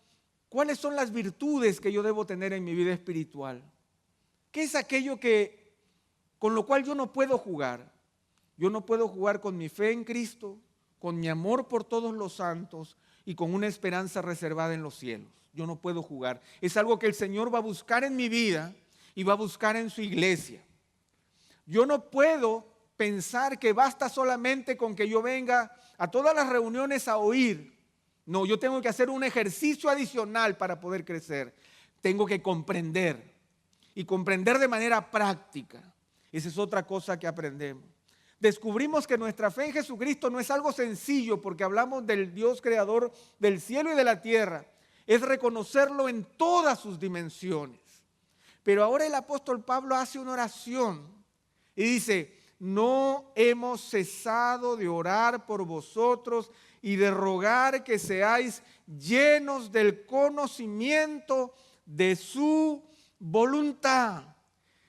¿cuáles son las virtudes que yo debo tener en mi vida espiritual? ¿Qué es aquello con lo cual yo no puedo jugar? Yo no puedo jugar con mi fe en Cristo, con mi amor por todos los santos y con una esperanza reservada en los cielos. Yo no puedo jugar. Es algo que el Señor va a buscar en mi vida y va a buscar en su iglesia. Yo no puedo pensar que basta solamente con que yo venga a todas las reuniones a oír. No, yo tengo que hacer un ejercicio adicional para poder crecer. Tengo que comprender y comprender de manera práctica. Esa es otra cosa que aprendemos. Descubrimos que nuestra fe en Jesucristo no es algo sencillo porque hablamos del Dios creador del cielo y de la tierra. Es reconocerlo en todas sus dimensiones. Pero ahora el apóstol Pablo hace una oración y dice: no hemos cesado de orar por vosotros y de rogar que seáis llenos del conocimiento de su voluntad.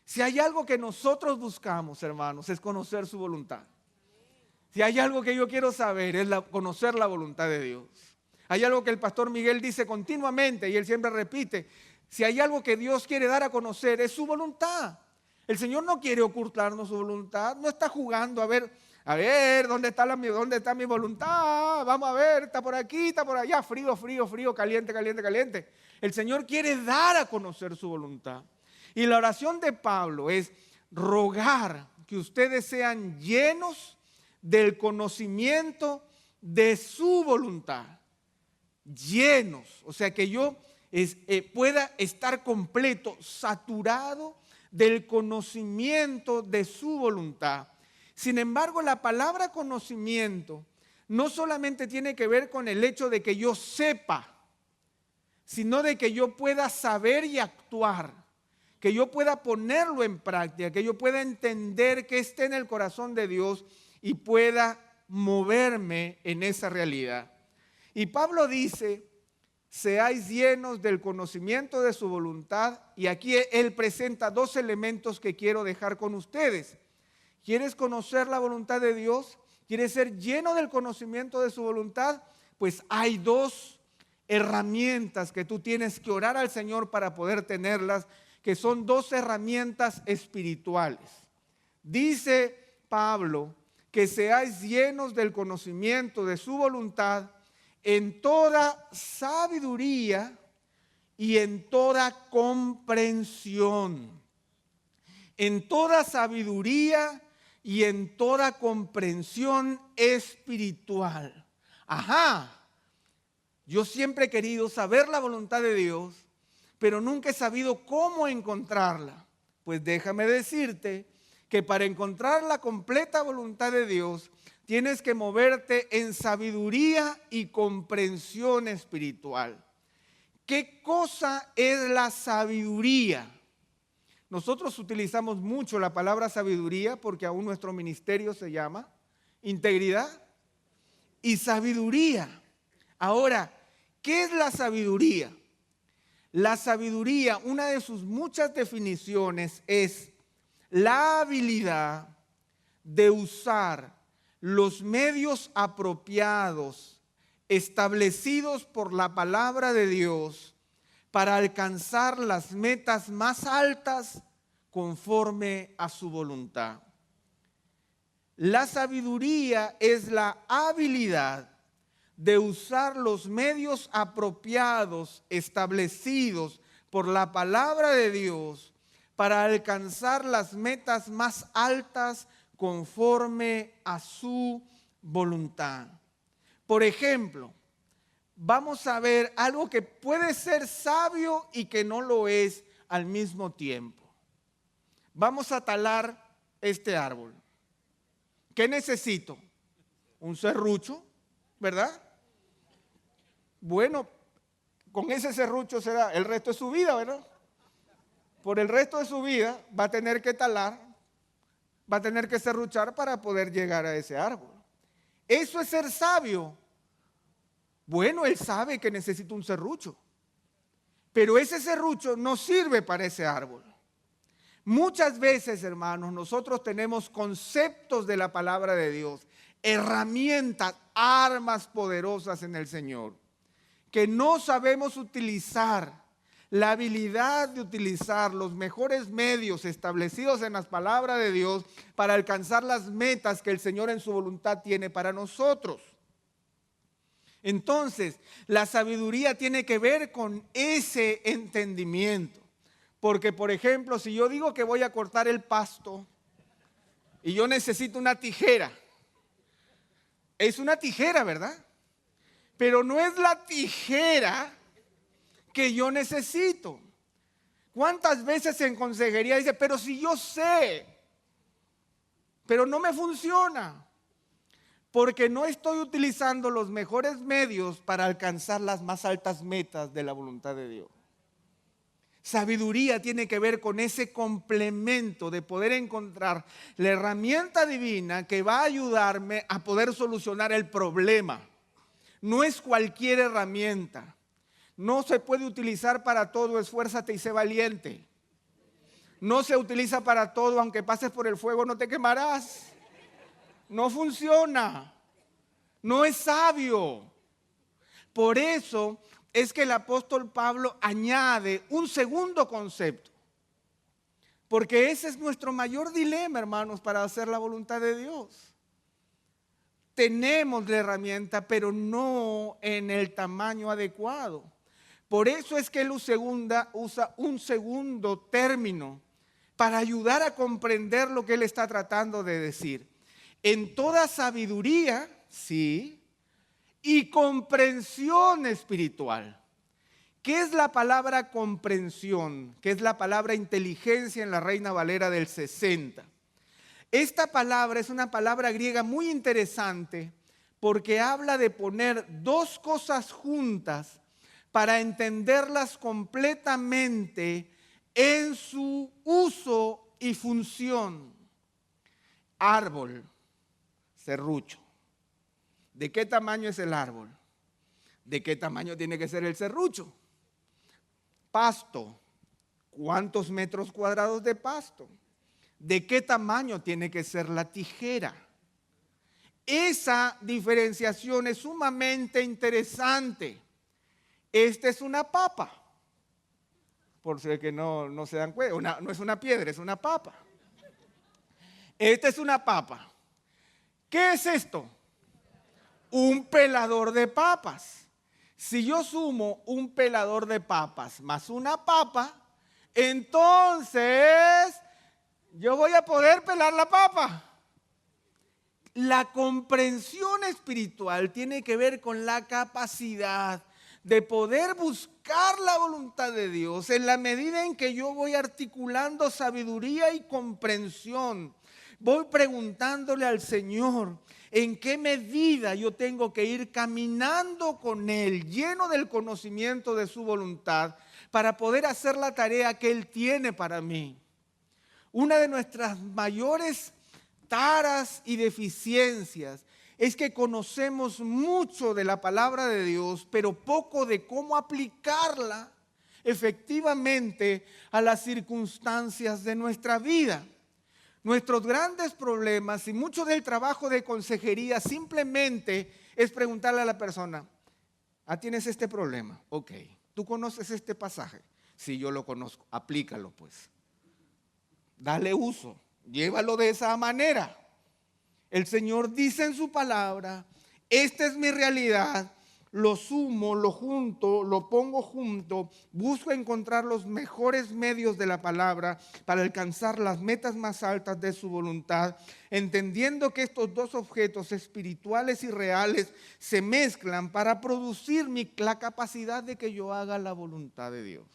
Si hay algo que nosotros buscamos, hermanos, es conocer su voluntad. Si hay algo que yo quiero saber, es conocer la voluntad de Dios. Hay algo que el pastor Miguel dice continuamente y él siempre repite: si hay algo que Dios quiere dar a conocer, es su voluntad. El Señor no quiere ocultarnos su voluntad, no está jugando a ver, ¿dónde está mi voluntad? Vamos a ver, está por aquí, está por allá, frío, caliente, caliente, caliente. El Señor quiere dar a conocer su voluntad. Y la oración de Pablo es rogar que ustedes sean llenos del conocimiento de su voluntad. Llenos, o sea que yo pueda estar completo, saturado del conocimiento de su voluntad. Sin embargo, la palabra conocimiento no solamente tiene que ver con el hecho de que yo sepa, sino de que yo pueda saber y actuar, que yo pueda ponerlo en práctica, que yo pueda entender que esté en el corazón de Dios y pueda moverme en esa realidad. Y Pablo dice: seáis llenos del conocimiento de su voluntad. Y aquí él presenta dos elementos que quiero dejar con ustedes. ¿Quieres conocer la voluntad de Dios? ¿Quieres ser lleno del conocimiento de su voluntad? Pues hay dos herramientas que tú tienes que orar al Señor para poder tenerlas, que son dos herramientas espirituales. Dice Pablo que seáis llenos del conocimiento de su voluntad en toda sabiduría y en toda comprensión. En toda sabiduría y en toda comprensión espiritual. Ajá, yo siempre he querido saber la voluntad de Dios, pero nunca he sabido cómo encontrarla. Pues déjame decirte que para encontrar la completa voluntad de Dios, tienes que moverte en sabiduría y comprensión espiritual. ¿Qué cosa es la sabiduría? Nosotros utilizamos mucho la palabra sabiduría porque aún nuestro ministerio se llama integridad y sabiduría. Ahora, ¿qué es la sabiduría? La sabiduría, una de sus muchas definiciones, es la habilidad de usar los medios apropiados establecidos por la palabra de Dios para alcanzar las metas más altas conforme a su voluntad. La sabiduría es la habilidad de usar los medios apropiados establecidos por la palabra de Dios para alcanzar las metas más altas conforme a su voluntad. Por ejemplo, vamos a ver algo que puede ser sabio y que no lo es al mismo tiempo. Vamos a talar este árbol. ¿Qué necesito? Un serrucho, ¿verdad? Bueno, con ese serrucho será el resto de su vida, ¿verdad? Por el resto de su vida va a tener que talar, va a tener que serruchar para poder llegar a ese árbol. ¿Eso es ser sabio? Bueno, él sabe que necesita un serrucho, pero ese serrucho no sirve para ese árbol. Muchas veces, hermanos, nosotros tenemos conceptos de la palabra de Dios, herramientas, armas poderosas en el Señor, que no sabemos utilizar. La habilidad de utilizar los mejores medios establecidos en las palabras de Dios para alcanzar las metas que el Señor en su voluntad tiene para nosotros. Entonces, la sabiduría tiene que ver con ese entendimiento. Porque, por ejemplo, si yo digo que voy a cortar el pasto y yo necesito una tijera, es una tijera, ¿verdad? Pero no es la tijera que yo necesito. ¿Cuántas veces en consejería dice, pero si yo sé, pero no me funciona? Porque no estoy utilizando los mejores medios para alcanzar las más altas metas de la voluntad de Dios. Sabiduría tiene que ver con ese complemento de poder encontrar la herramienta divina que va a ayudarme a poder solucionar el problema. No es cualquier herramienta. No se puede utilizar para todo, esfuérzate y sé valiente. No se utiliza para todo, aunque pases por el fuego no te quemarás. No funciona. No es sabio. Por eso es que el apóstol Pablo añade un segundo concepto. Porque ese es nuestro mayor dilema, hermanos, para hacer la voluntad de Dios. Tenemos la herramienta, pero no en el tamaño adecuado. Por eso es que él usa un segundo término para ayudar a comprender lo que él está tratando de decir. En toda sabiduría, sí, y comprensión espiritual. ¿Qué es la palabra comprensión? ¿Qué es la palabra inteligencia en la Reina Valera del 60? Esta palabra es una palabra griega muy interesante porque habla de poner dos cosas juntas para entenderlas completamente en su uso y función. Árbol, serrucho. ¿De qué tamaño es el árbol? ¿De qué tamaño tiene que ser el serrucho? Pasto. ¿Cuántos metros cuadrados de pasto? ¿De qué tamaño tiene que ser la tijera? Esa diferenciación es sumamente interesante. Esta es una papa. Por si que no se dan cuenta, no es una piedra, es una papa. Esta es una papa. ¿Qué es esto? Un pelador de papas. Si yo sumo un pelador de papas más una papa, entonces yo voy a poder pelar la papa. La comprensión espiritual tiene que ver con la capacidad de poder buscar la voluntad de Dios en la medida en que yo voy articulando sabiduría y comprensión. Voy preguntándole al Señor en qué medida yo tengo que ir caminando con Él, lleno del conocimiento de su voluntad, para poder hacer la tarea que Él tiene para mí. Una de nuestras mayores taras y deficiencias es que conocemos mucho de la palabra de Dios, pero poco de cómo aplicarla efectivamente a las circunstancias de nuestra vida. Nuestros grandes problemas y mucho del trabajo de consejería simplemente es preguntarle a la persona: ¿tienes este problema? Ok. ¿Tú conoces este pasaje? Sí, yo lo conozco. Aplícalo pues. Dale uso. Llévalo de esa manera. El Señor dice en su palabra: esta es mi realidad. Lo sumo, lo junto, lo pongo junto. Busco encontrar los mejores medios de la palabra para alcanzar las metas más altas de su voluntad, entendiendo que estos dos objetos espirituales y reales se mezclan para producir la capacidad de que yo haga la voluntad de Dios.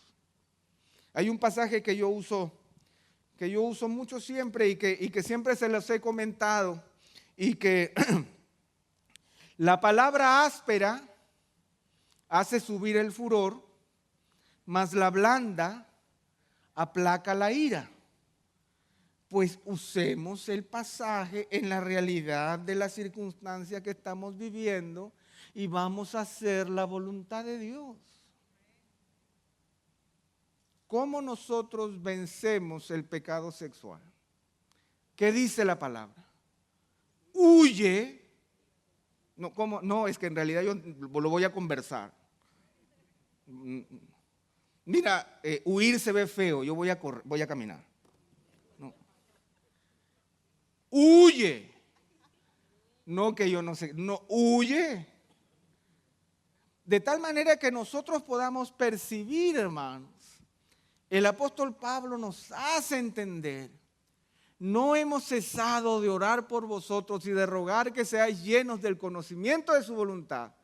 Hay un pasaje que yo uso mucho siempre y que siempre se los he comentado, y que la palabra áspera hace subir el furor, mas la blanda aplaca la ira. Pues usemos el pasaje en la realidad de la circunstancia que estamos viviendo y vamos a hacer la voluntad de Dios. ¿Cómo nosotros vencemos el pecado sexual? ¿Qué dice la palabra? Huye. No, ¿cómo? No, es que en realidad yo lo voy a conversar. Mira, huir se ve feo, yo voy a correr, voy a caminar. No. Huye. No, que yo no sé, no, huye. De tal manera que nosotros podamos percibir, hermanos, el apóstol Pablo nos hace entender: no hemos cesado de orar por vosotros y de rogar que seáis llenos del conocimiento de su voluntad.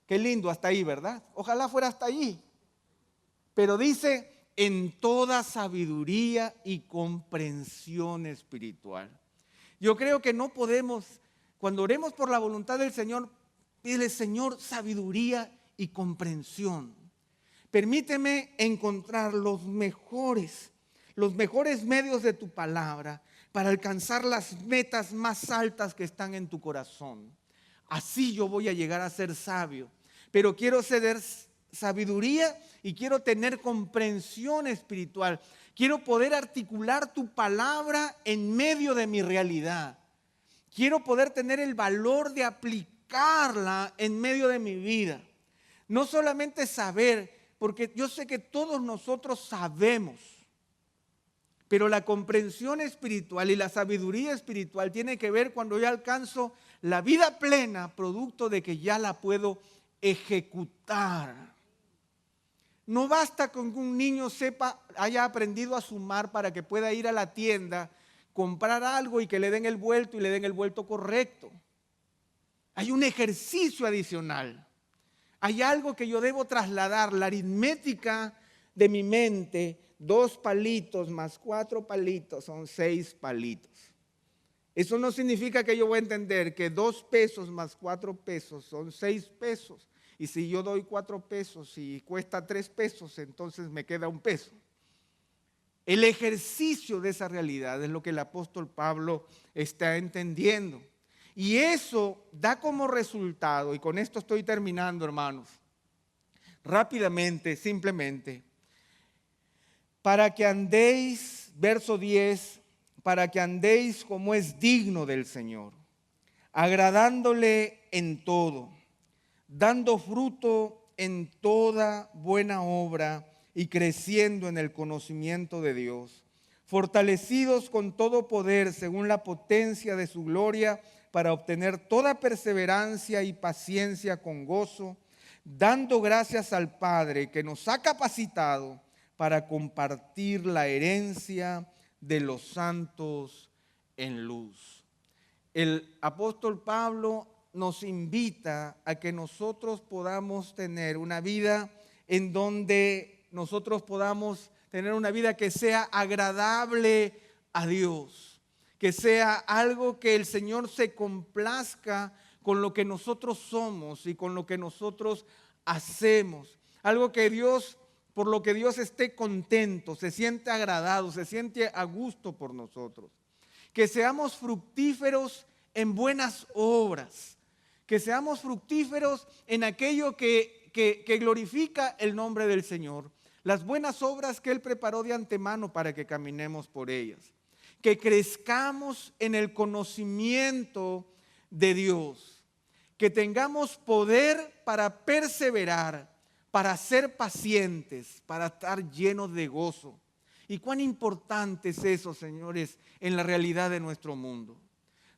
Qué lindo hasta ahí, ¿verdad? Ojalá fuera hasta allí. Pero dice: en toda sabiduría y comprensión espiritual. Yo creo que no podemos, cuando oremos por la voluntad del Señor, pídele: Señor, sabiduría y comprensión. Permíteme encontrar los mejores medios de tu palabra para alcanzar las metas más altas que están en tu corazón. Así yo voy a llegar a ser sabio, pero quiero ceder sabiduría y quiero tener comprensión espiritual. Quiero poder articular tu palabra en medio de mi realidad. Quiero poder tener el valor de aplicarla en medio de mi vida. No solamente saber, porque yo sé que todos nosotros sabemos, pero la comprensión espiritual y la sabiduría espiritual tiene que ver cuando yo alcanzo la vida plena, producto de que ya la puedo ejecutar. No basta con que un niño haya aprendido a sumar para que pueda ir a la tienda, comprar algo y que le den el vuelto y le den el vuelto correcto. Hay un ejercicio adicional. Hay algo que yo debo trasladar, la aritmética de mi mente. 2 palitos más 4 palitos son 6 palitos. Eso no significa que yo voy a entender que 2 pesos más 4 pesos son 6 pesos. Y si yo doy 4 pesos y cuesta 3 pesos, entonces me queda 1 peso. El ejercicio de esa realidad es lo que el apóstol Pablo está entendiendo. Y eso da como resultado, y con esto estoy terminando, hermanos, rápidamente, simplemente, para que andéis, verso 10, para que andéis como es digno del Señor, agradándole en todo, dando fruto en toda buena obra y creciendo en el conocimiento de Dios, fortalecidos con todo poder según la potencia de su gloria, para obtener toda perseverancia y paciencia con gozo, dando gracias al Padre que nos ha capacitado para compartir la herencia de los santos en luz. El apóstol Pablo nos invita a que nosotros podamos tener una vida en donde nosotros podamos tener una vida que sea agradable a Dios, que sea algo que el Señor se complazca con lo que nosotros somos y con lo que nosotros hacemos, algo que Dios, por lo que Dios esté contento, se siente agradado, se siente a gusto por nosotros, que seamos fructíferos en buenas obras, que seamos fructíferos en aquello que glorifica el nombre del Señor. las buenas obras que Él preparó de antemano para que caminemos por ellas. Que crezcamos en el conocimiento de Dios, que tengamos poder para perseverar, para ser pacientes, para estar llenos de gozo. Y cuán importante es eso, señores, en la realidad de nuestro mundo.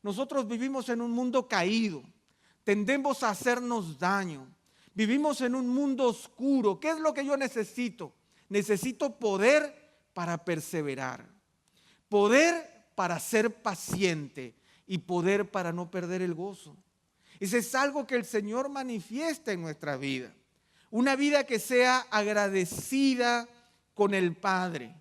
Nosotros vivimos en un mundo caído, tendemos a hacernos daño, vivimos en un mundo oscuro. ¿Qué es lo que yo necesito? Necesito poder para perseverar, poder para ser paciente y poder para no perder el gozo. Eso es algo que el Señor manifiesta en nuestra vida. Una vida que sea agradecida con el Padre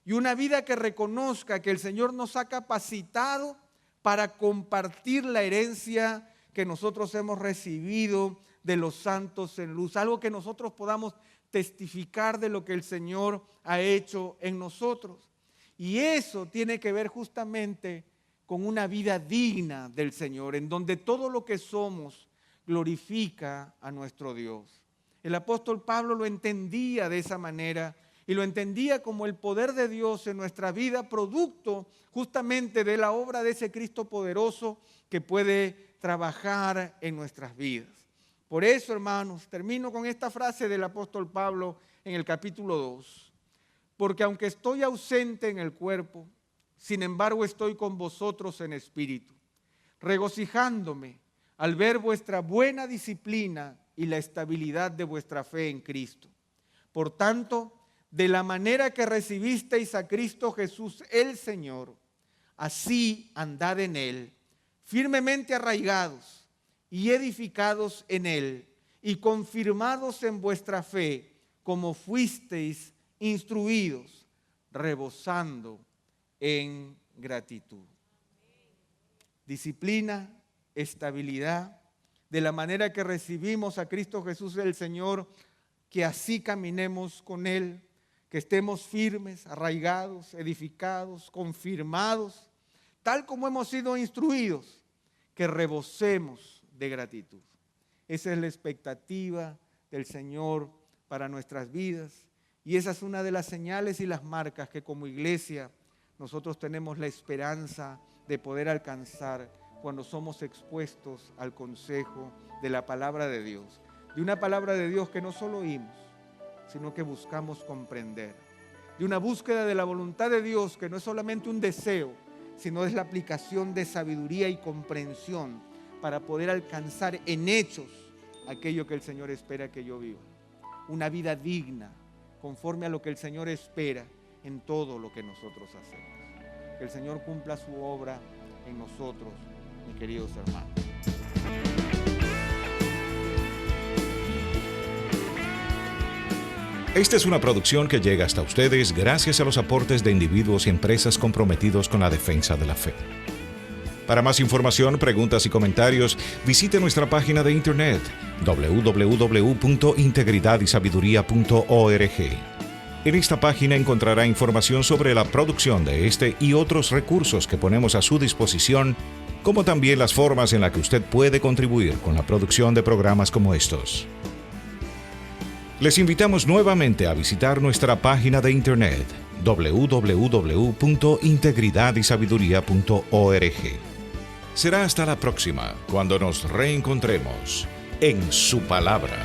y una vida que reconozca que el Señor nos ha capacitado para compartir la herencia que nosotros hemos recibido de los santos en luz. Algo que nosotros podamos testificar de lo que el Señor ha hecho en nosotros. Y eso tiene que ver justamente con una vida digna del Señor, en donde todo lo que somos glorifica a nuestro Dios. El apóstol Pablo lo entendía de esa manera y lo entendía como el poder de Dios en nuestra vida, producto justamente de la obra de ese Cristo poderoso que puede trabajar en nuestras vidas. Por eso, hermanos, termino con esta frase del apóstol Pablo en el capítulo 2. Porque aunque estoy ausente en el cuerpo, sin embargo estoy con vosotros en espíritu, regocijándome al ver vuestra buena disciplina y la estabilidad de vuestra fe en Cristo. Por tanto, de la manera que recibisteis a Cristo Jesús el Señor, así andad en Él, firmemente arraigados y edificados en Él, y confirmados en vuestra fe, como fuisteis instruidos, rebosando en gratitud. Disciplina, estabilidad, de la manera que recibimos a Cristo Jesús el Señor, que así caminemos con Él, que estemos firmes, arraigados, edificados, confirmados, tal como hemos sido instruidos, que rebosemos de gratitud. Esa es la expectativa del Señor para nuestras vidas, y esa es una de las señales y las marcas que como iglesia nosotros tenemos la esperanza de poder alcanzar cuando somos expuestos al consejo de la palabra de Dios, de una palabra de Dios que no solo oímos, sino que buscamos comprender, de una búsqueda de la voluntad de Dios que no es solamente un deseo, sino es la aplicación de sabiduría y comprensión para poder alcanzar en hechos aquello que el Señor espera que yo viva. Una vida digna, conforme a lo que el Señor espera en todo lo que nosotros hacemos. Que el Señor cumpla su obra en nosotros, mis queridos hermanos. Esta es una producción que llega hasta ustedes gracias a los aportes de individuos y empresas comprometidos con la defensa de la fe. Para más información, preguntas y comentarios, visite nuestra página de internet www.integridadisabiduría.org. En esta página encontrará información sobre la producción de este y otros recursos que ponemos a su disposición, como también las formas en las que usted puede contribuir con la producción de programas como estos. Les invitamos nuevamente a visitar nuestra página de internet www.integridadisabiduría.org. Será hasta la próxima, cuando nos reencontremos en su palabra.